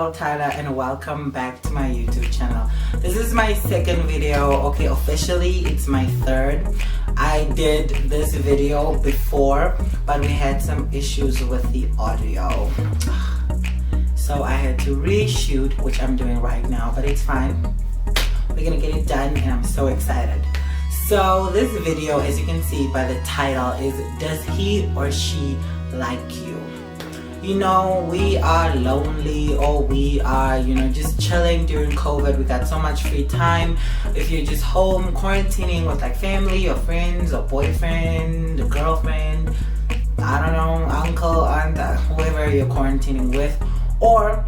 Hello Tyler, and welcome back to my YouTube channel. This is my second video. Okay, officially it's my third. I did this video before, but we had some issues with the audio, so I had to reshoot, which I'm doing right now, but it's fine. We're gonna get it done and I'm so excited. So this video, as you can see by the title, is does he or she like you? You know, we are lonely, or we are, you know, just chilling during COVID. We got so much free time. If you're just home quarantining with like family or friends or boyfriend or girlfriend, I don't know, uncle, aunt, whoever you're quarantining with, or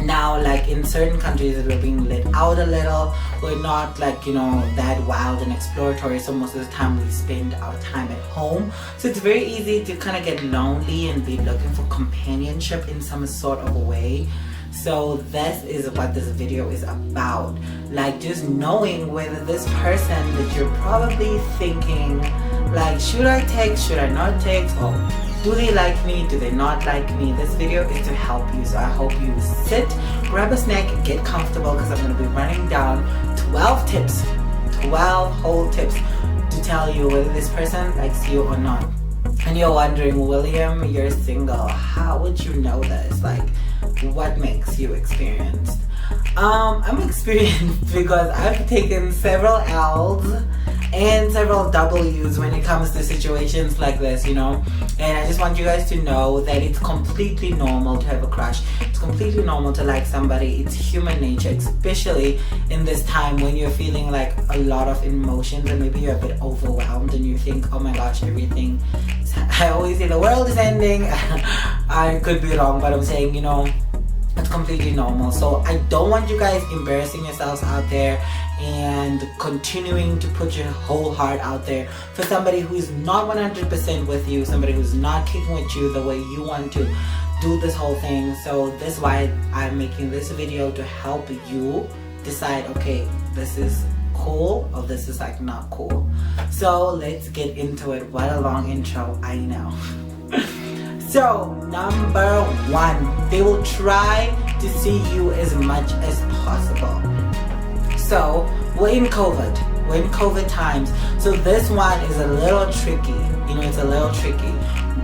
now like in certain countries that we're being let out a little, we're not like, you know, that wild and exploratory, so most of the time we spend our time at home. So it's very easy to kind of get lonely and be looking for companionship in some sort of a way. So this is what this video is about, like just knowing whether this person that you're probably thinking like, should I text, should I not text, or do they like me, do they not like me? This video is to help you, so I hope you sit, grab a snack, get comfortable, because I'm going to be running down 12 tips, 12 whole tips to tell you whether this person likes you or not. And you're wondering, William, you're single, how would you know this? Like, what makes you experienced? I'm experienced because I've taken several L's and several W's when it comes to situations like this, you know. And I just want you guys to know that it's completely normal to have a crush. It's completely normal to like somebody. It's human nature, especially in this time when you're feeling like a lot of emotions and maybe you're a bit overwhelmed and you think, oh my gosh, everything is, I always say the world is ending. I could be wrong, but I'm saying, you know, it's completely normal. So I don't want you guys embarrassing yourselves out there and continuing to put your whole heart out there for somebody who is not 100% with you, somebody who's not kicking with you the way you want to do this whole thing. So that's why I'm making this video, to help you decide, okay, this is cool or this is like not cool. So let's get into it. What a long intro, I know. So number one, they will try to see you as much as possible. So we're in COVID times, so this one is a little tricky, you know, it's a little tricky.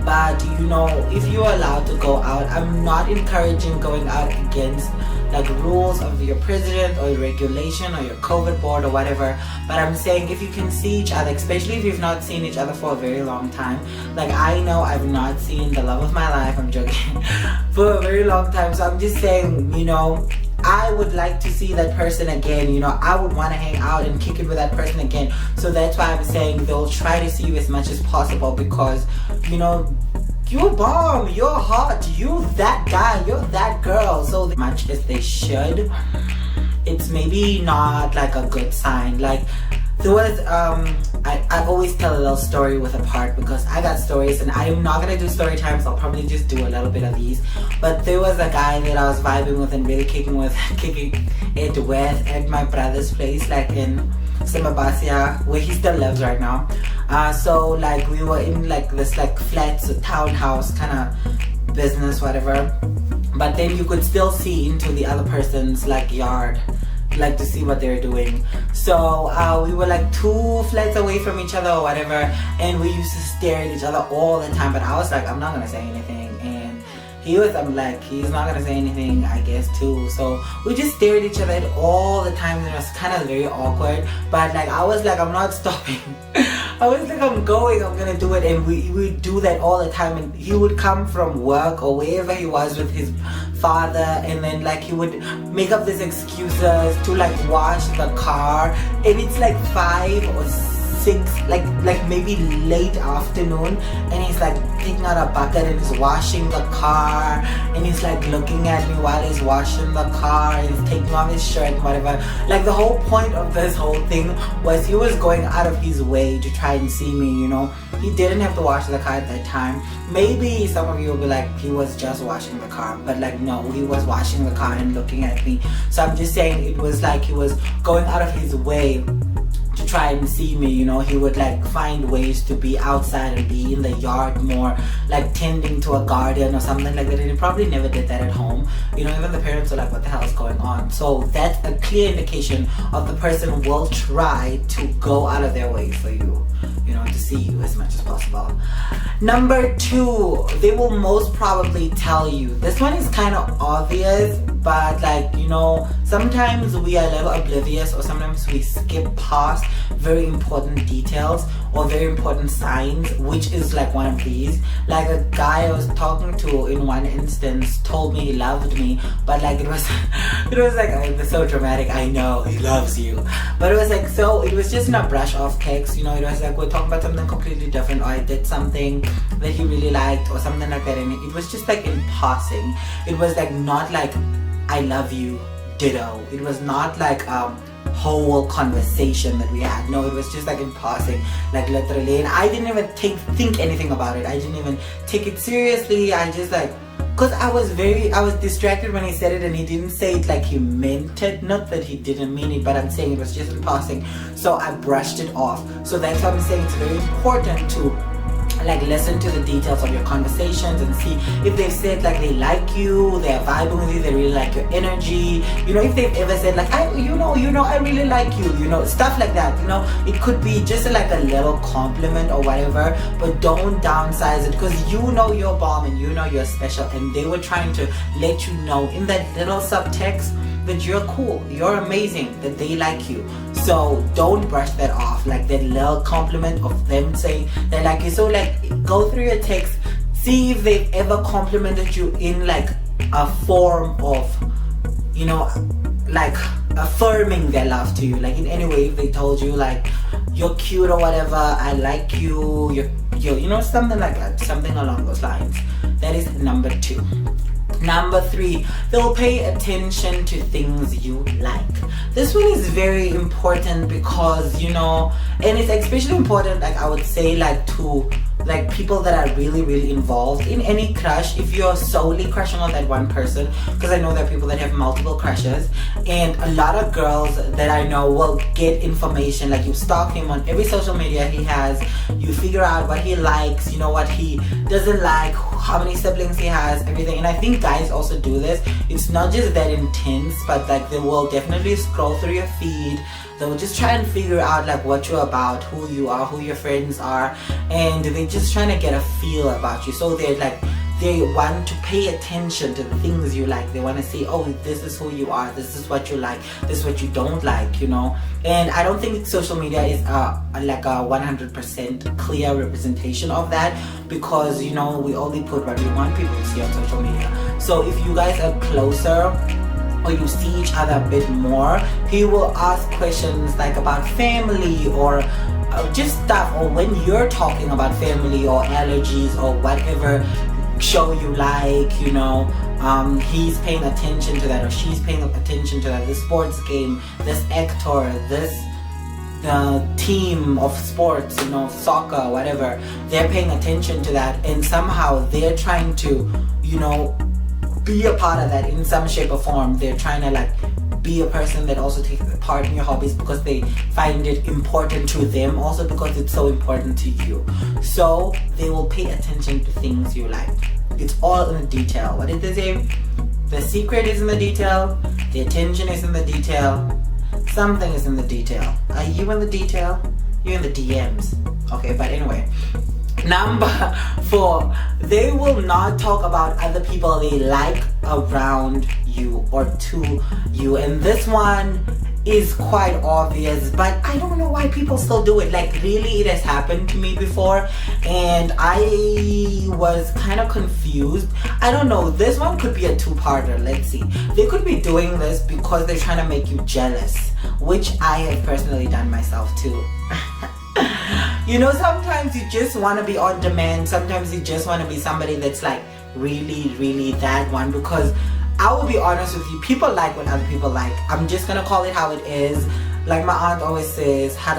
But you know, if you're allowed to go out, I'm not encouraging going out against like rules of your president or your regulation or your COVID board or whatever, but I'm saying if you can see each other, especially if you've not seen each other for a very long time. Like I know I've not seen the love of my life, I'm joking, for a very long time, so I'm just saying, you know, I would like to see that person again, you know, I would want to hang out and kick it with that person again. So that's why I'm saying they'll try to see you as much as possible, because, you know, you're bomb, you're hot, you that guy, you're that girl. So much as they should, it's maybe not like a good sign. Like there was, I always tell a little story with a part, because I got stories and I'm not gonna do story times. I'll probably just do a little bit of these. But there was a guy that I was vibing with and really kicking it with at my brother's place, like in Simabasia, where he still lives right now. So like we were in like this like flats, townhouse kind of business, whatever. But then you could still see into the other person's like yard, like to see what they're doing. So we were like 2 flats away from each other or whatever, and we used to stare at each other all the time. But I was like, I'm not gonna say anything, and he was, I'm like, he's not gonna say anything, I guess too. So we just stared at each other all the time, and it was kind of very awkward. But like I was like, I'm not stopping. I was like, I'm gonna do it. And we would do that all the time. And he would come from work or wherever he was with his father, and then like he would make up these excuses to like wash the car, and it's like 5 or 6, like maybe late afternoon, and he's like taking out a bucket and he's washing the car, and he's like looking at me while he's washing the car, and he's taking off his shirt and whatever. Like the whole point of this whole thing was he was going out of his way to try and see me, you know. He didn't have to wash the car at that time. Maybe some of you will be like, he was just washing the car, but like no, he was washing the car and looking at me. So I'm just saying it was like he was going out of his way to try and see me, you know. He would like find ways to be outside and be in the yard more, like tending to a garden or something like that. And he probably never did that at home, you know. Even the parents are like, what the hell is going on? So that's a clear indication of the person will try to go out of their way for you, you know, to see you as much as possible. Number 2, they will most probably tell you. This one is kind of obvious, but like, you know, sometimes we are a little oblivious, or sometimes we skip past very important details or very important signs, which is like one of these. Like a guy I was talking to in one instance told me he loved me, but like it was like, it was so dramatic. I know he loves you, but it was like, so it was just in a brush off text, you know. It was like we're talking about something completely different, or I did something that he really liked or something like that, and it was just like in passing. It was like not like I love you, ditto. It was not like whole conversation that we had. No, it was just like in passing, like literally, and I didn't even think anything about it. I didn't even take it seriously. I just like, because I was distracted when he said it, and he didn't say it like he meant it. Not that he didn't mean it, but I'm saying it was just in passing, so I brushed it off. So that's why I'm saying it's very important to like listen to the details of your conversations and see if they've said like they like you, they're vibing with you, they really like your energy, you know. If they've ever said like, I really like you, you know, stuff like that, you know. It could be just like a little compliment or whatever, but don't downsize it, because you know you're bomb and you know you're special, and they were trying to let you know in that little subtext that you're cool, you're amazing, that they like you. So don't brush that off, like that little compliment of them saying they like you. So like go through your text, see if they've ever complimented you in like a form of, you know, like affirming their love to you, like in any way. If they told you like you're cute or whatever, I like you, you're you know, something like that, something along those lines. That is number 2. Number 3, they'll pay attention to things you like. This one is very important because, you know, and it's especially important, like I would say, like to like people that are really, really involved in any crush. If you're solely crushing on that one person, because I know there are people that have multiple crushes, and a lot of girls that I know will get information, like you stalk him on every social media he has, you figure out what he likes, you know, what he doesn't like, how many siblings he has, everything. And I think guys also do this. It's not just that intense, but like they will definitely scroll through your feed. They'll just try and figure out like what you're about, who you are, who your friends are, and they're just trying to get a feel about you. So they're like, they want to pay attention to the things you like. They want to say, oh, this is who you are, this is what you like, this is what you don't like, you know. And I don't think social media is like a 100% clear representation of that, because, you know, we only put what we want people to see on social media. So if you guys are closer, or you see each other a bit more, he will ask questions like about family, or just stuff, or when you're talking about family or allergies or whatever show you like, you know, he's paying attention to that, or she's paying attention to that, the sports game, this actor, this team of sports, you know, soccer, whatever, they're paying attention to that, and somehow they're trying to, you know, be a part of that in some shape or form. They're trying to like be a person that also takes part in your hobbies because they find it important to them, also because it's so important to you. So they will pay attention to things you like. It's all in the detail. What did they say? The secret is in the detail, the attention is in the detail, something is in the detail. Are you in the detail? You're in the DMs. Okay, but anyway. Number 4, they will not talk about other people they like around you or to you. And this one is quite obvious, but I don't know why people still do it. Like really, it has happened to me before, and I was kind of confused. I don't know, this one could be a 2-parter. Let's see. They could be doing this because they're trying to make you jealous, which I have personally done myself too. You know, sometimes you just want to be on demand. Sometimes you just want to be somebody that's like really, really that one. Because I will be honest with you, people like what other people like. I'm just gonna call it how it is. Like my aunt always says, and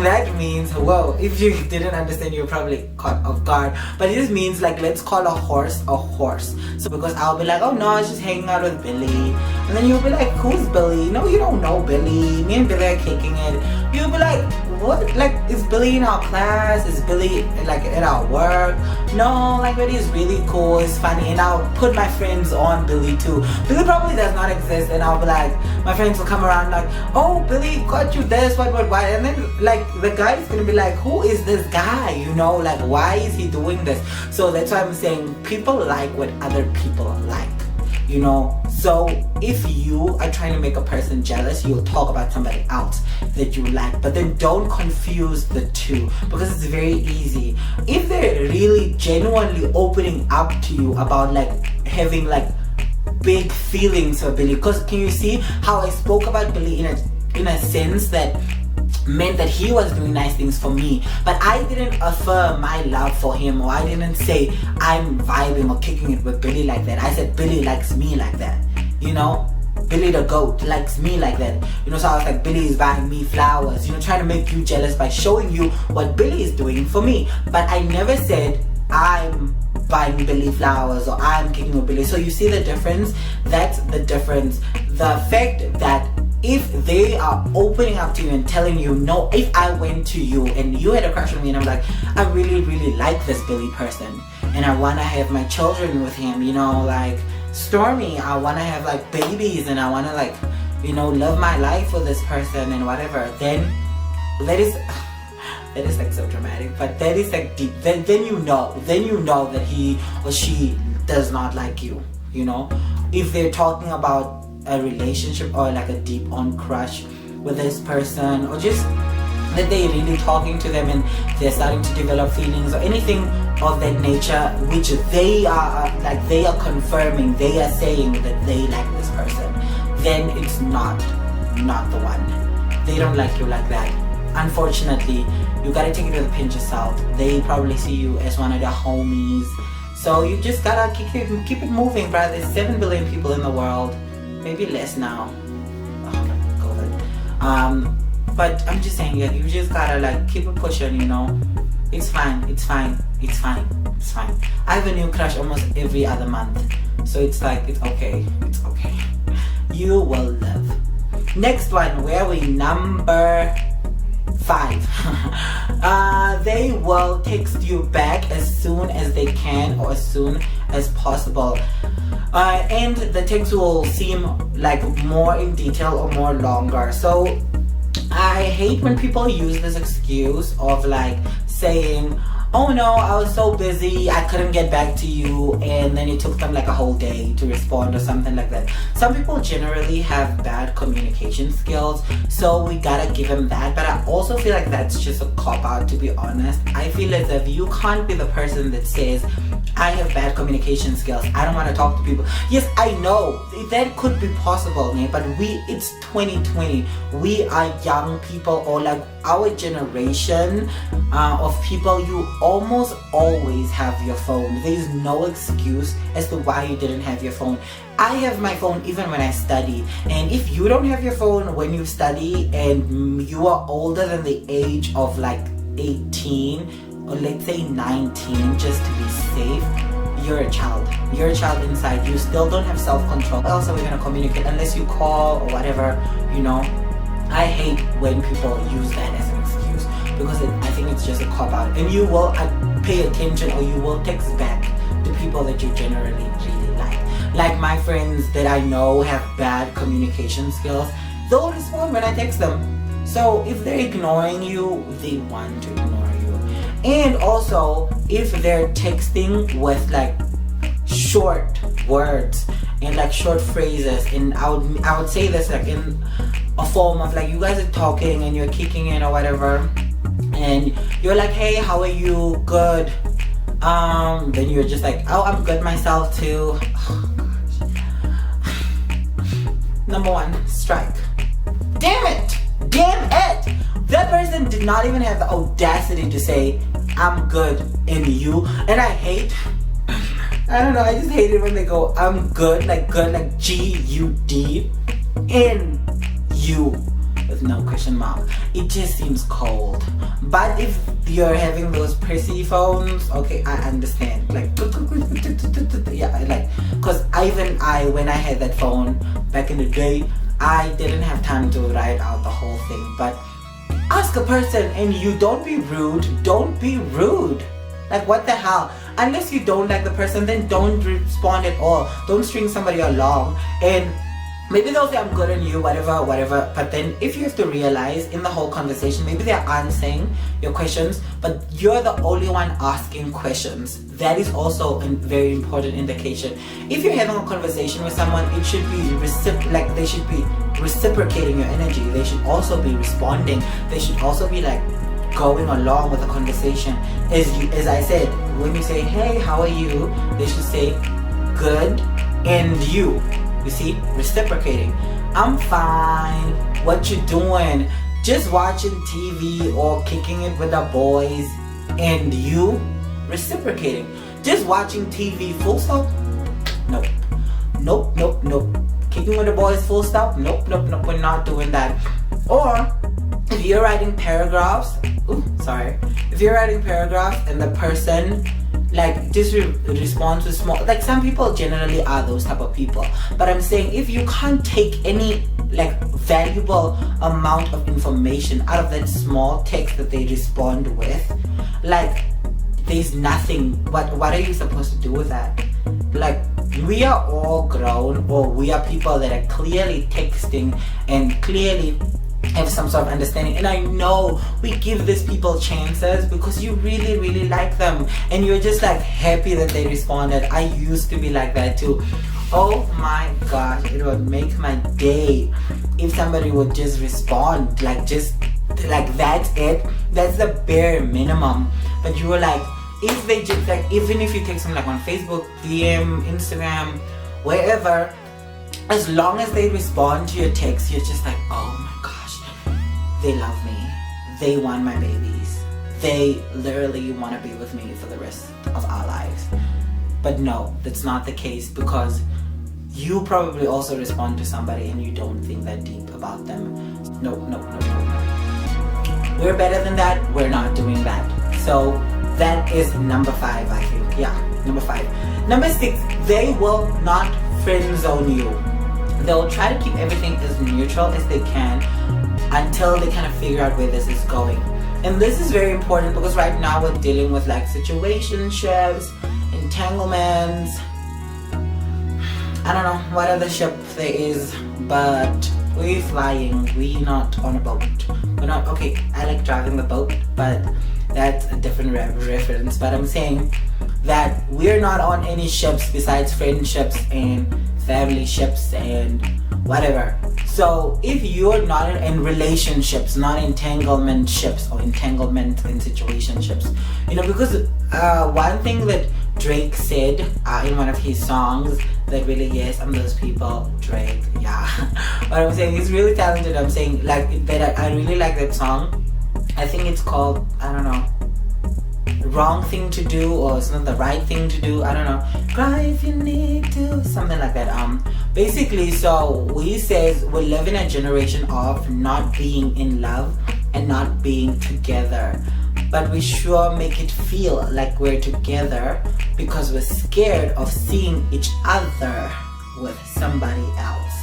that means, whoa, if you didn't understand, you're probably caught off guard. But it just means like, let's call a horse a horse. So because I'll be like, oh no, I was just hanging out with Billy. And then you'll be like, who's Billy? No, you don't know Billy. Me and Billy are kicking it. You'll be like, what? Like, is Billy in our class? Is Billy like at our work? No, like Billy is really cool, it's funny. And I'll put my friends on Billy too. Billy probably does not exist, and I'll be like, my friends will come around like, oh, Billy got you this, what, and then like the guy's gonna be like, who is this guy? You know, like, why is he doing this? So that's why I'm saying people like what other people like, you know. So if you are trying to make a person jealous, you'll talk about somebody else that you like, but then don't confuse the two, because it's very easy. If they're really genuinely opening up to you about like having like big feelings for Billy, because can you see how I spoke about Billy in a sense that meant that he was doing nice things for me, but I didn't affirm my love for him, or I didn't say I'm vibing or kicking it with Billy like that. I said Billy likes me like that, you know. Billy the goat likes me like that, you know. So I was like, Billy is buying me flowers, you know, trying to make you jealous by showing you what Billy is doing for me. But I never said I'm buying Billy flowers or I'm kicking with Billy. So you see the difference? That's the difference. The fact that if they are opening up to you and telling you, no, if I went to you and you had a crush on me and I'm like, I really, really like this Billy person and I want to have my children with him, you know, like Stormy, I want to have like babies and I want to like, you know, live my life with this person and whatever, then that is like so dramatic, but that is like deep. Then you know that he or she does not like you, you know. If they're talking about a relationship or like a deep on crush with this person, or just that they're really talking to them and they're starting to develop feelings or anything of that nature, which they are confirming, they are saying that they like this person, then it's not the one. They don't like you like that. Unfortunately, you gotta take it with a pinch of salt. They probably see you as one of their homies, so you just gotta keep it moving, bruh. There's 7 billion people in the world, maybe less now. COVID. But I'm just saying, yeah, you just gotta like keep it pushing, you know. It's fine. I have a new crush almost every other month, so it's like it's okay. You will live. Next one, where are we? Number 5. They will text you back as soon as they can or as soon as possible, and the text will seem like more in detail or more longer. So I hate when people use this excuse of like saying, oh no, I was so busy, I couldn't get back to you, and then it took them like a whole day to respond or something like that. Some people generally have bad communication skills, so we gotta give them that, but I also feel like that's just a cop-out, to be honest. I feel as if you can't be the person that says, I have bad communication skills, I don't want to talk to people. Yes, I know that could be possible, man, but it's 2020. We are young people, or like our generation of people, you almost always have your phone. There is no excuse as to why you didn't have your phone. I have my phone even when I study, and if you don't have your phone when you study and you are older than the age of like 18 or let's say 19, just to be safe, you're a child inside. You still don't have self-control. How else are we gonna communicate unless you call or whatever, you know? I hate when people use that as an excuse, because I think it's just a cop-out, and you will pay attention or you will text back to people that you generally really like my friends that I know have bad communication skills. They'll respond when I text them. So if they're ignoring you, they want to ignore you. And also, if they're texting with like short words and like short phrases, and I would say this like in a form of like, you guys are talking and you're kicking in or whatever, and you're like, hey, how are you? Good. Then you're just like, oh, I'm good myself too. Number 1, strike. Damn it! That person did not even have the audacity to say, I'm good in you. And I don't know, I just hate it when they go, I'm good, like G-U-D, in you. with no question mark. It just seems cold. But if you're having those prissy phones, okay, I understand. Like, yeah, like, because when I had that phone back in the day, I didn't have time to write out the whole thing. But ask a person, and you don't be rude. Don't be rude. Like, what the hell? Unless you don't like the person, then don't respond at all. Don't string somebody along. And maybe they'll say I'm good on you, whatever. But then if you have to realize in the whole conversation, maybe they're answering your questions, but you're the only one asking questions. That is also a very important indication. If you're having a conversation with someone, it should be they should be reciprocating your energy. They should also be responding. They should also be like going along with the conversation. As I said, when you say, hey, how are you? They should say, good, and you. You see, reciprocating. I'm fine. What you doing? Just watching TV or kicking it with the boys, and you reciprocating. Just watching TV, full stop? Nope. Nope. Kicking with the boys, full stop? Nope. We're not doing that. Or if you're writing paragraphs, if you're writing paragraphs and the person like just responds with small, like some people generally are those type of people, but I'm saying if you can't take any like valuable amount of information out of that small text that they respond with, like there's nothing. What are you supposed to do with that? Like, we are all grown, or we are people that are clearly texting and clearly have some sort of understanding. And I know we give these people chances because you really like them, and you're just like happy that they responded. I used to be like that too. Oh my gosh, it would make my day if somebody would just respond, like that's it. That's the bare minimum. But you were like, if they just like, even if you text them like on Facebook, DM, Instagram, wherever, as long as they respond to your text, you're just like, oh my gosh, they love me. They want my babies. They literally want to be with me for the rest of our lives. But no, that's not the case, because you probably also respond to somebody and you don't think that deep about them. No. We're better than that. We're not doing that. So that is number 5, I think. Yeah, number 5. Number 6, they will not friend zone you. They'll try to keep everything as neutral as they can until they kind of figure out where this is going. And this is very important because right now we're dealing with like situationships, entanglements, I don't know what other ship there is, but we're flying, we're not on a boat. We're not, okay, I like driving the boat, but that's a different reference. But I'm saying that we're not on any ships besides friendships and family ships and whatever. So if you're not in relationships, not entanglement ships or entanglement in situationships, you know, because one thing that Drake said in one of his songs that really, yes, I'm those people, Drake, yeah. But I'm saying he's really talented. I'm saying like that I really like that song. I think it's called, I don't know, Wrong Thing to Do, or it's not the right thing to do, I don't know, cry if you need to, something like that. Basically, so we says we live in a generation of not being in love and not being together, but we sure make it feel like we're together because we're scared of seeing each other with somebody else.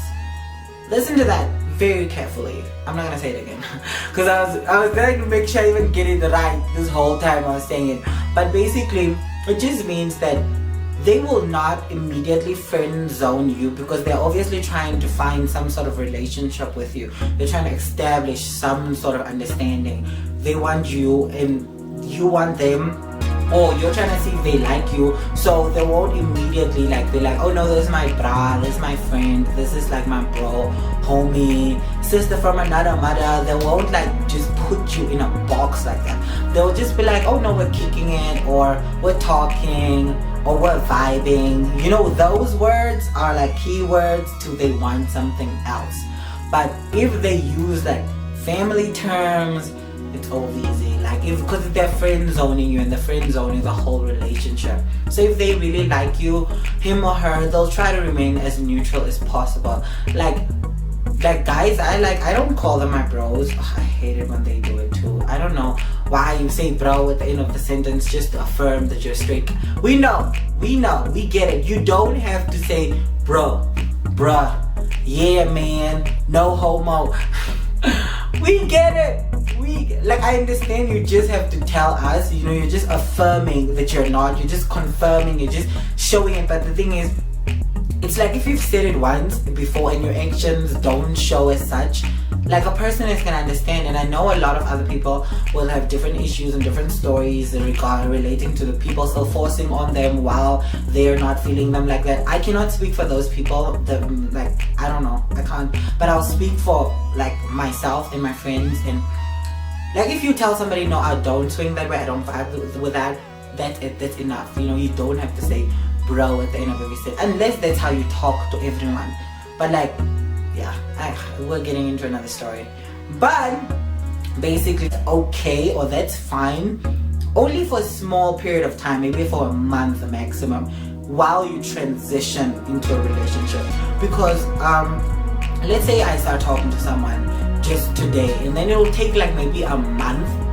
Listen to that very carefully. I'm not gonna say it again because I was trying to make sure I even get it right this whole time I was saying it. But basically, it just means that they will not immediately friend zone you because they're obviously trying to find some sort of relationship with you. They're trying to establish some sort of understanding. They want you and you want them, or you're trying to see if they like you. So they won't immediately like, they're like, oh no, this is my bra, this is my friend, this is like my bro, homie, sister from another mother. They won't like just put you in a box like that. They'll just be like, oh no, we're kicking it, or we're talking, or we're vibing. You know, those words are like keywords to they want something else. But if they use like family terms, it's all easy. Like because they're friend zoning you, and they're friend zoning the whole relationship. So if they really like you, him or her, they'll try to remain as neutral as possible. Like Like guys, I don't call them my bros. Ugh, I hate it when they do it too. I don't know why you say bro at the end of the sentence just to affirm that you're straight. We know, we get it. You don't have to say bro, bruh, yeah man, no homo. We get it. Like, I understand you just have to tell us, you know, you're just affirming that you're not, you're just confirming, you're just showing it. But the thing is, it's like if you've said it once before and your actions don't show as such, like a person is gonna understand. And I know a lot of other people will have different issues and different stories relating to the people still forcing on them while they're not feeling them like that. I cannot speak for those people that, like, I don't know, I can't, but I'll speak for like myself and my friends. And like, if you tell somebody, no, I don't swing that way, I don't vibe with that, that's it, that's enough. You know, you don't have to say bro at the end of every set, unless that's how you talk to everyone. But like, yeah, we're getting into another story. But basically, okay, or that's fine, only for a small period of time, maybe for a month maximum, while you transition into a relationship. Because let's say I start talking to someone just today, and then it'll take like maybe a month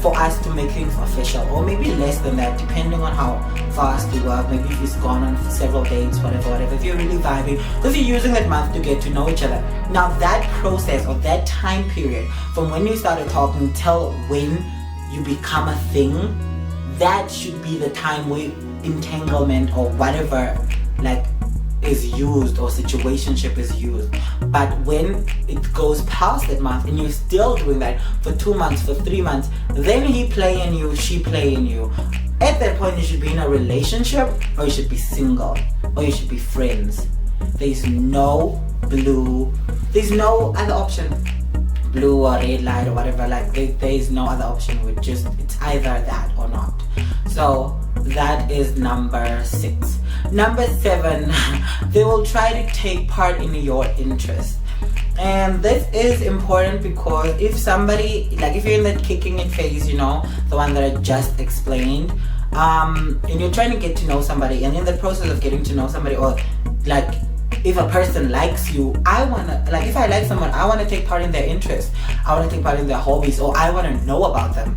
for us to make things official, or maybe less than that, depending on how fast you work. Maybe if you've gone on several dates, whatever, if you're really vibing, because you're using that month to get to know each other. Now that process, or that time period from when you started talking till when you become a thing, that should be the time where entanglement or whatever like is used, or situationship is used. But when it goes past that month and you're still doing that for 2 months, for 3 months, then he playing you, she playing you, at that point you should be in a relationship, or you should be single, or you should be friends. There's no there's no other option, blue or red light or whatever. Like, there is no other option. It's either that or not. So that is number 6. Number 7, they will try to take part in your interest. And this is important because if somebody, like if you're in that kicking it phase, you know, the one that I just explained, and you're trying to get to know somebody, and in the process of getting to know somebody, or like if a person likes you, if I like someone, I want to take part in their interests, I want to take part in their hobbies, or I want to know about them.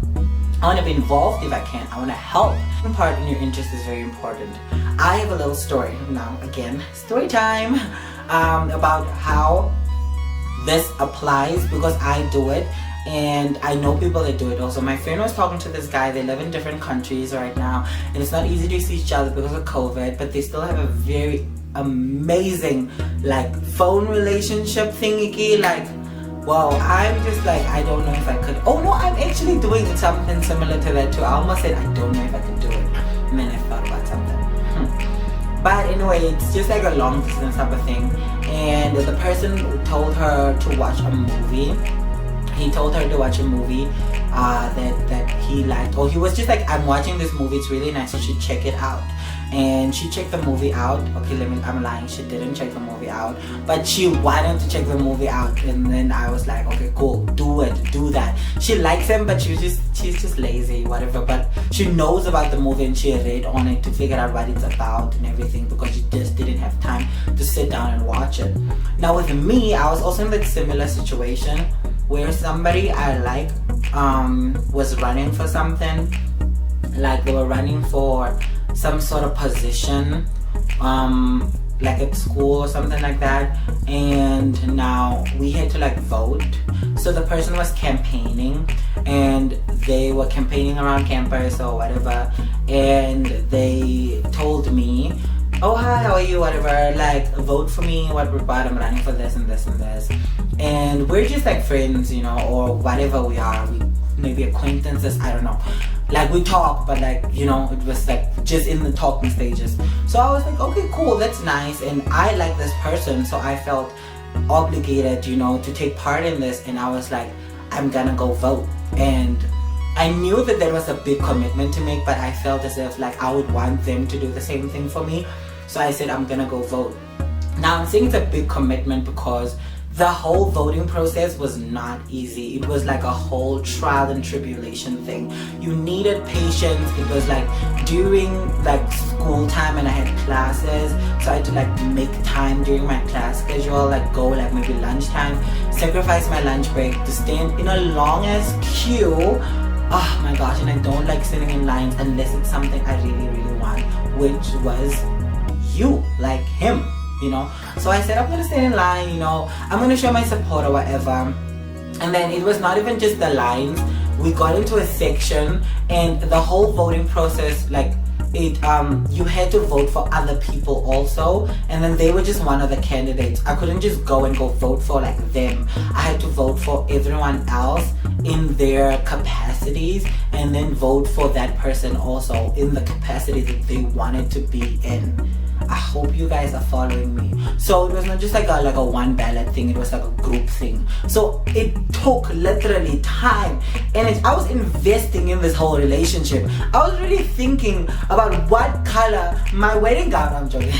I want to be involved if I can. I want to help. Taking part in your interest is very important. I have a little story now, again, story time, about how this applies, because I do it and I know people that do it also. My friend was talking to this guy. They live in different countries right now, and it's not easy to see each other because of COVID, but they still have a very amazing like phone relationship thingy. Like, wow, I'm just like, I don't know if I could. Oh no, I'm actually doing something similar to that too. I almost said I don't know if I could do it, and then I thought about something. But anyway, it's just like a long distance type of thing. And the person told her to watch a movie. He told her to watch a movie that he liked. Or he was just like, I'm watching this movie, it's really nice, you should check it out. And she checked the movie out. Okay, I'm lying, she didn't check the movie out, but she wanted to check the movie out. And then I was like, okay, cool, do that. She likes him, but she's just lazy, whatever. But she knows about the movie and she read on it to figure out what it's about and everything, because she just didn't have time to sit down and watch it. Now with me, I was also in that similar situation where somebody I like was running for something. Like, they were running for some sort of position, like at school or something like that, and now we had to like vote. So the person was campaigning, and they were campaigning around campus or whatever, and they told me, oh hi, how are you, whatever, like vote for me, what I'm running for this and this and this. And we're just like friends, you know, or whatever we are, we maybe acquaintances, I don't know. Like, we talk, but like, you know, it was like just in the talking stages. So I was like, okay, cool, that's nice, and I like this person, so I felt obligated, you know, to take part in this. And I was like, I'm gonna go vote. And I knew that there was a big commitment to make, but I felt as if like I would want them to do the same thing for me. So I said, I'm gonna go vote. Now I'm saying it's a big commitment because the whole voting process was not easy. It was like a whole trial and tribulation thing. You needed patience. It was like during like school time, and I had classes, so I had to like make time during my class schedule, like go like maybe lunchtime, sacrifice my lunch break to stand in a long ass queue. Oh my gosh, and I don't like sitting in lines unless it's something I really want, which was you, like him, you know. So I said, I'm gonna stand in line, you know, I'm gonna show my support or whatever. And then it was not even just the lines. We got into a section, and the whole voting process, like it you had to vote for other people also, and then they were just one of the candidates. I couldn't just go vote for like them. I had to vote for everyone else in their capacities, and then vote for that person also in the capacity that they wanted to be in. I hope you guys are following me. So it was not just like a one ballot thing, it was like a group thing. So it took literally time, and I was investing in this whole relationship. I was really thinking about what color my wedding gown, I'm joking,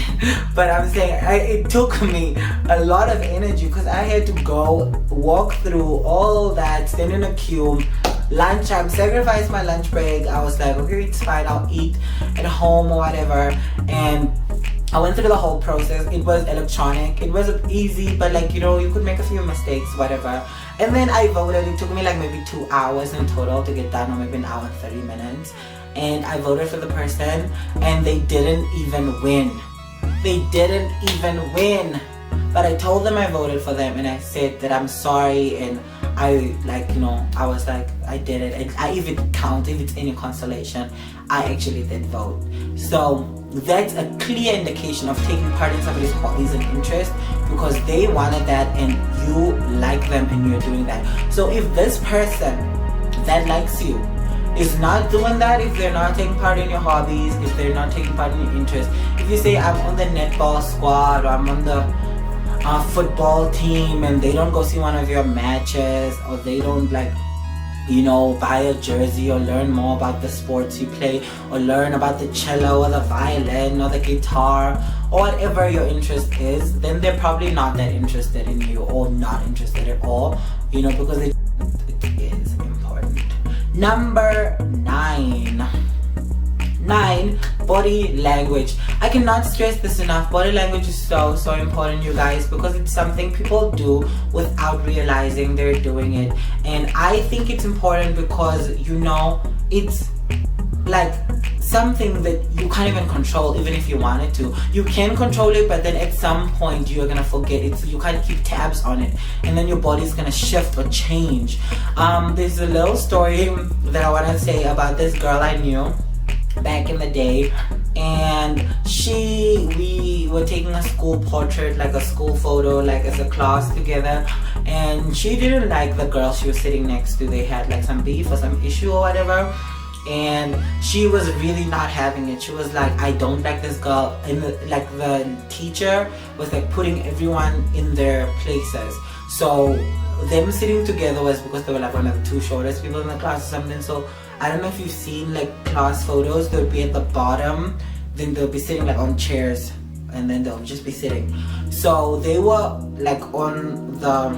but I'm saying it took me a lot of energy, because I had to go walk through all that, stand in a queue, lunchtime, sacrifice my lunch break. I was like, okay, it's fine, I'll eat at home or whatever. And I went through the whole process. It was electronic. It wasn't easy, but like, you know, you could make a few mistakes, whatever. And then I voted. It took me like maybe 2 hours in total to get done, or maybe an hour and 30 minutes. And I voted for the person, and they didn't even win. They didn't even win. But I told them I voted for them, and I said that I'm sorry, and I like, you know, I was like, I did it. And if it counts, if it's any consolation, I actually did vote. So that's a clear indication of taking part in somebody's hobbies and interests, because they wanted that and you like them and you're doing that. So if this person that likes you is not doing that, if they're not taking part in your hobbies, if they're not taking part in your interests, if you say I'm on the netball squad, or I'm on the football team, and they don't go see one of your matches, or they don't like, you know, buy a jersey or learn more about the sports you play, or learn about the cello or the violin or the guitar or whatever your interest is, then they're probably not that interested in you, or not interested at all, you know, because it is important. Number 9, body language. I cannot stress this enough. Body language is so important, you guys, because it's something people do without realizing they're doing it. And I think it's important because, you know, it's like something that you can't even control, even if you wanted to. You can control it, but then at some point you're gonna forget it. So you can't keep tabs on it, and then your body's gonna shift or change. There's a little story that I want to say about this girl I knew back in the day, and we were taking a school portrait, like a school photo, like as a class together, and she didn't like the girl she was sitting next to. They had like some beef or some issue or whatever, and she was really not having it. She was like, I don't like this girl. And the teacher was like putting everyone in their places. So them sitting together was because they were like one of the 2 shortest people in the class or something. So I don't know if you've seen like class photos, they'll be at the bottom, then they'll be sitting like on chairs, and then they'll just be sitting. So they were like on the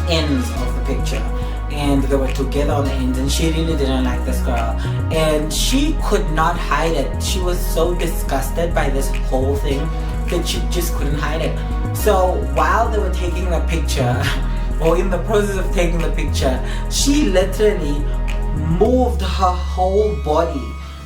ends of the picture, and they were together on the ends, and she really didn't like this girl, and she could not hide it. She was so disgusted by this whole thing that she just couldn't hide it. So while they were taking the picture, or in the process of taking the picture, she literally moved her whole body,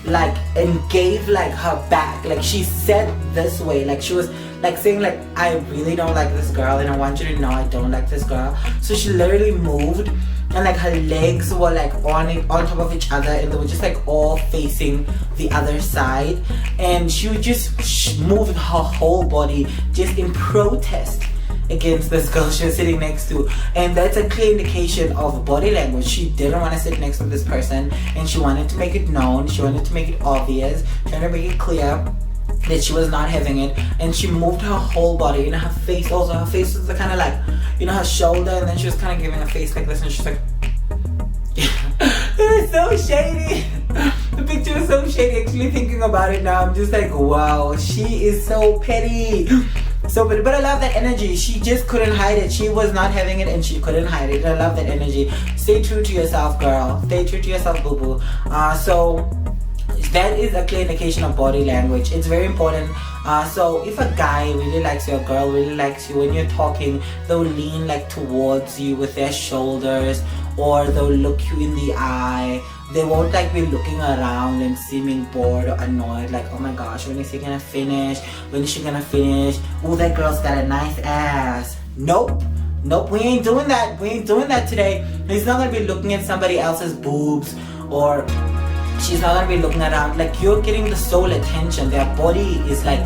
like, and gave like her back, like she sat this way, like she was like saying like, I really don't like this girl, and I want you to know I don't like this girl. So she literally moved, and like her legs were like on top of each other, and they were just like all facing the other side, and she would just move her whole body just in protest against this girl she was sitting next to. And that's a clear indication of body language. She didn't want to sit next to this person, and she wanted to make it known, she wanted to make it obvious, trying to make it clear that she was not having it. And she moved her whole body, and her face also. Her face was kind of like, you know, her shoulder, and then she was kind of giving a face like this, and she's like it was so shady. The picture was so shady. Actually thinking about it now, I'm just like, wow, she is so petty. So, but I love that energy. She just couldn't hide it. She was not having it and she couldn't hide it. I love that energy. Stay true to yourself, girl. Stay true to yourself, boo-boo. So that is a clear indication of body language. It's very important. So if a guy really likes you, a girl really likes you, when you're talking, they'll lean like towards you with their shoulders, or they'll look you in the eye. They won't like be looking around and seeming bored or annoyed, like, oh my gosh, when is he gonna finish? When is she gonna finish? Oh, that girl's got a nice ass. Nope, we ain't doing that. We ain't doing that today. He's not gonna be looking at somebody else's boobs, or she's not gonna be looking around. Like, you're getting the soul attention. Their body is like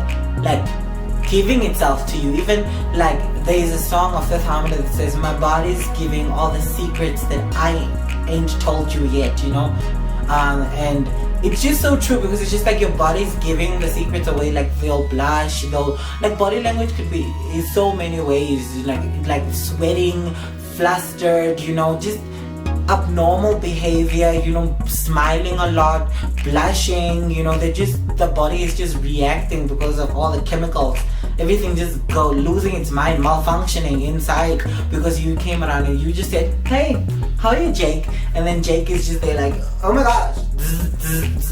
giving itself to you. Even like there is a song of Fifth Harmony that says, my body's giving all the secrets that I ain't told you yet, you know. And it's just so true, because it's just like your body's giving the secrets away. Like, they'll blush, they'll, like, body language could be in so many ways, like sweating, flustered, you know, just abnormal behavior, you know, smiling a lot, blushing, you know, the body is just reacting because of all the chemicals. Everything just losing its mind, malfunctioning inside, because you came around and you just said, hey, how are you, Jake? And then Jake is just there like, oh my gosh,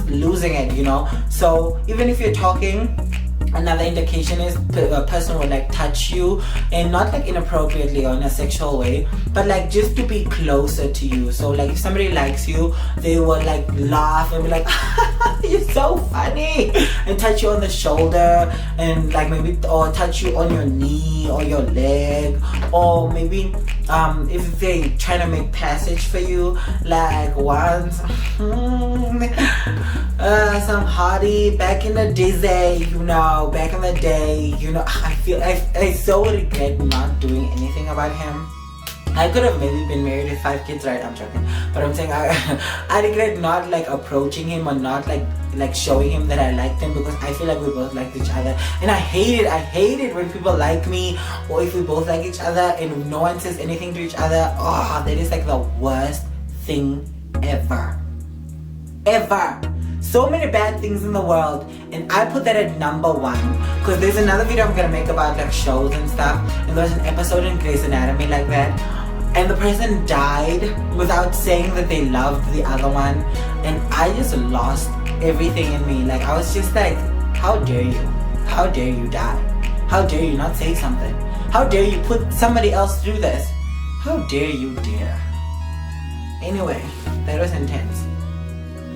losing it, you know. So even if you're talking, another indication is a person will like touch you, and not like inappropriately or in a sexual way, but like just to be closer to you. So like if somebody likes you, they will like laugh and be like, you're so funny, and touch you on the shoulder, and like maybe, or touch you on your knee or your leg, or maybe if they try to make passage for you, like once some hottie back in the day, you know, back in the day, you know, I so regret not doing anything about him. I could have maybe been married with 5 kids, right? I'm joking, but I'm saying I regret not like approaching him, or not like showing him that I liked him, because I feel like we both liked each other, and I hate it when people like me, or if we both like each other and no one says anything to each other. Oh, that is like the worst thing ever. So many bad things in the world, and I put that at number 1, because there's another video I'm gonna make about like shows and stuff, and there's an episode in Grey's Anatomy like that, and the person died without saying that they loved the other one, and I just lost everything in me. Like, I was just like, how dare you die? How dare you not say something? How dare you put somebody else through this? How dare you dare? Anyway, that was intense.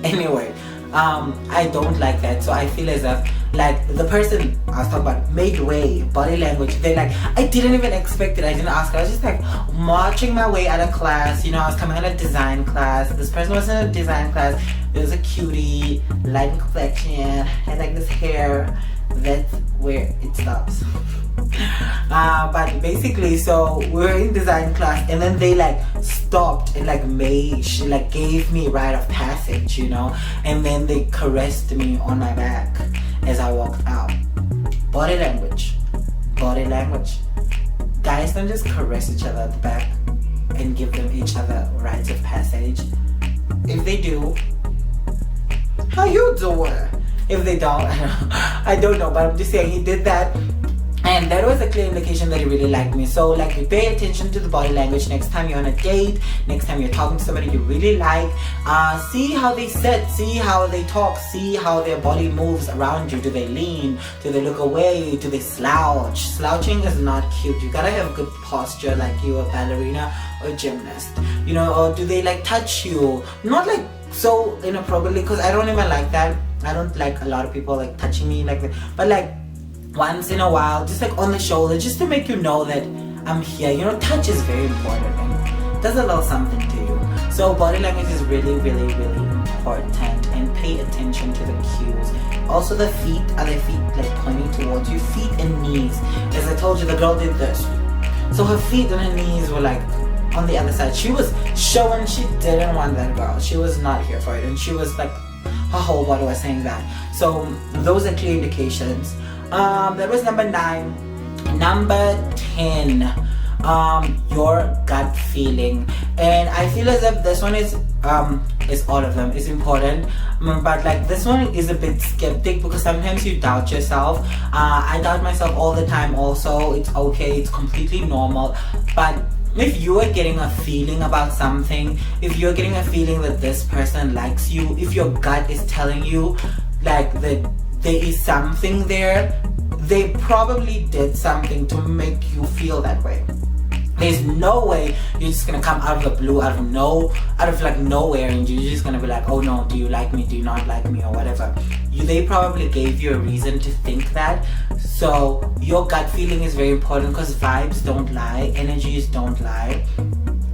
Anyway, I don't like that. So I feel as if like the person I was talking about made way, body language, they like, I didn't even expect it. I didn't ask her. I was just like marching my way out of class, you know. I was coming out of design class. This person was in a design class. There was a cutie, light complexion, had like this hair. That's where it stops. But basically, so we were in design class, and then they like stopped and like she like gave me rite of passage, you know, and then they caressed me on my back as I walked out. Body language. Guys don't just caress each other at the back and give them each other rites of passage. If they do, how you doing? If they don't, I don't know, but I'm just saying he did that, and that was a clear indication that he really liked me. So like, you pay attention to the body language next time you're on a date, next time you're talking to somebody you really like. See how they sit, see how they talk, see how their body moves around you. Do they lean? Do they look away? Do they slouch? Slouching is not cute. You gotta have good posture, like you're a ballerina or a gymnast, you know. Or do they like touch you? Not like so inappropriately, because I don't even like that. I don't like a lot of people like touching me like that, but like once in a while, just like on the shoulder, just to make you know that I'm here. You know, touch is very important and does a little something to you. So body language is really, really, really important, and pay attention to the cues. Also the feet, are their feet like pointing towards you? Feet and knees. As I told you, the girl did this. So her feet and her knees were like on the other side. She was showing she didn't want that girl. She was not here for it, and she was like, her whole body was saying that. So those are clear indications. That was number 9. Number 10, your gut feeling. And I feel as if this one is it's all of them. It's important. But like this one is a bit skeptic because sometimes you doubt yourself. I doubt myself all the time also. It's okay, it's completely normal. But if you are getting a feeling about something, if you're getting a feeling that this person likes you, if your gut is telling you like that there is something there, they probably did something to make you feel that way. There's no way you're just gonna come out of the blue, out of like nowhere, and you're just gonna be like, oh no, do you like me, do you not like me, or whatever. They probably gave you a reason to think that. So your gut feeling is very important because vibes don't lie, energies don't lie.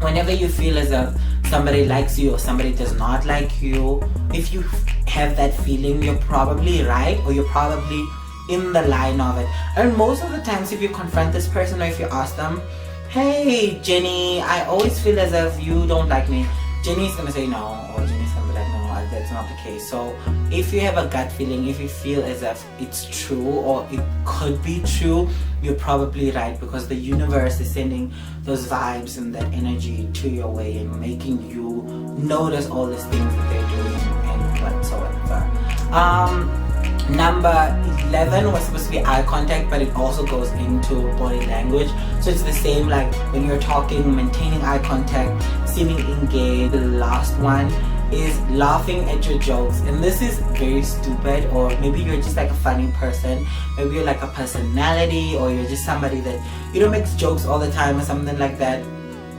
Whenever you feel as if somebody likes you or somebody does not like you, if you have that feeling, you're probably right, or you're probably in the line of it. And most of the times if you confront this person, or if you ask them, hey Jenny, I always feel as if you don't like me, Jenny's gonna say no, or Jenny's gonna be like, no, that's not the case. So if you have a gut feeling, if you feel as if it's true or it could be true, you're probably right, because the universe is sending those vibes and that energy to your way and making you notice all these things that they're doing and whatsoever. Number 11 was supposed to be eye contact, but it also goes into body language. So it's the same, like when you're talking, maintaining eye contact, seeming engaged. The last one is laughing at your jokes. And this is very stupid, or maybe you're just like a funny person. Maybe you're like a personality, or you're just somebody that, you know, makes jokes all the time or something like that.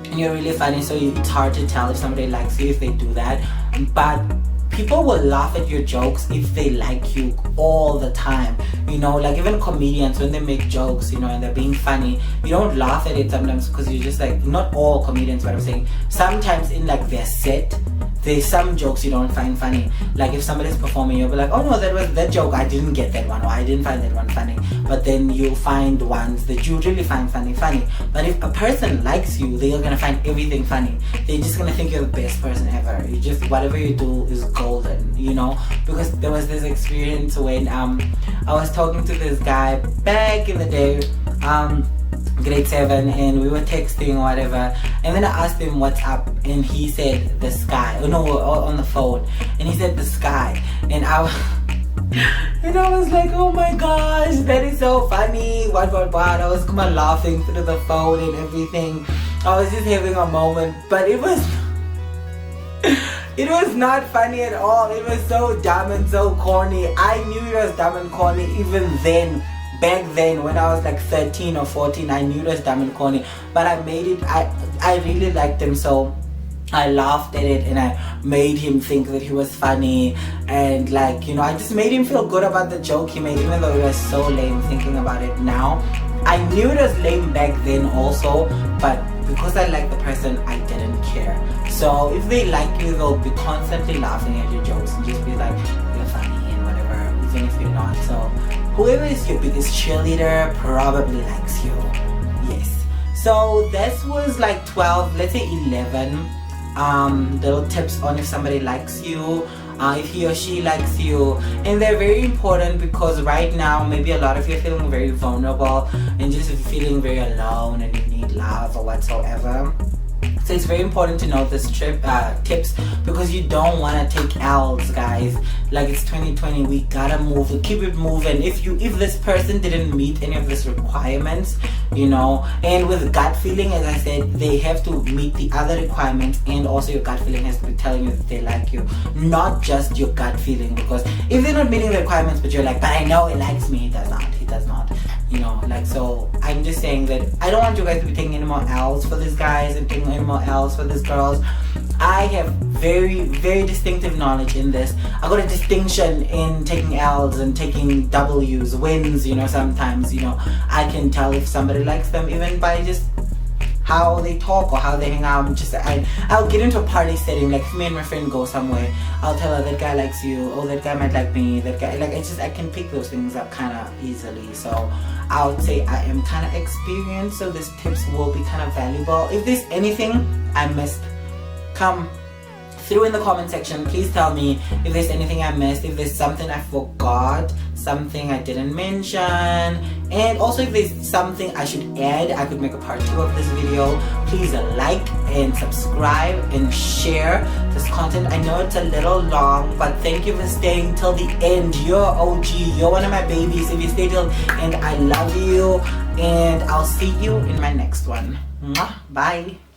And you're really funny, so it's hard to tell if somebody likes you if they do that. But people will laugh at your jokes if they like you all the time. You know, like even comedians, when they make jokes, you know, and they're being funny, you don't laugh at it sometimes because you're just like, not all comedians, what I'm saying. Sometimes in like their set, there's some jokes you don't find funny. Like if somebody's performing, you'll be like, oh no, that joke, I didn't get that one, or I didn't find that one funny. But then you'll find ones that you really find funny. But if a person likes you, they're gonna find everything funny. They're just gonna think you're the best person ever. You just, whatever you do is golden, you know? Because there was this experience when I was talking to this guy back in the day, grade 7, and we were texting or whatever, and then I asked him what's up, and he said the sky. Oh no, on the phone, and he said the sky, and I was like, oh my gosh, that is so funny, what, I was kind of laughing through the phone and everything. I was just having a moment, but it was not funny at all. It was so dumb and so corny. I knew it was dumb and corny even then. Back then, when I was like 13 or 14, I knew it was dumb and corny, but I made it, I really liked him, so I laughed at it and I made him think that he was funny, and like, you know, I just made him feel good about the joke he made, even though it was so lame thinking about it now. I knew it was lame back then also, but because I liked the person, I didn't care. So if they like you, they'll be constantly laughing at your jokes and just be like, you're funny and whatever, even if you're not. So whoever is your biggest cheerleader probably likes you. Yes. So this was like 12, let's say 11 little tips on if somebody likes you, if he or she likes you. And they're very important because right now maybe a lot of you are feeling very vulnerable and just feeling very alone and you need love or whatsoever. So it's very important to know this tips, because you don't want to take L's, guys. Like, it's 2020, we gotta move, keep it moving. If this person didn't meet any of these requirements, you know, and with gut feeling, as I said, they have to meet the other requirements, and also your gut feeling has to be telling you that they like you, not just your gut feeling. Because if they're not meeting the requirements, but you're like, but I know he likes me, he does not, you know. Like, so I'm just saying that I don't want you guys to be taking any more L's for these guys and taking any more L's for these girls. I have very, very distinctive knowledge in this. I got a distinction in taking L's and taking W's, wins, you know. Sometimes, you know, I can tell if somebody likes them even by just how they talk or how they hang out. I'll get into a party setting, like if me and my friend go somewhere, I'll tell her that guy likes you, oh that guy might like me, that guy, like, I can pick those things up kind of easily. So I would say I am kind of experienced, so these tips will be kind of valuable. If there's anything I missed, come through in the comment section. Please tell me if there's anything I missed, if there's something I forgot, something I didn't mention, and also if there's something I should add. I could make a part 2 of this video. Please like and subscribe and share this content. I know it's a little long, but thank you for staying till the end. You're OG, you're one of my babies. If you stay till the end, I love you, and I'll see you in my next one. Mwah. Bye.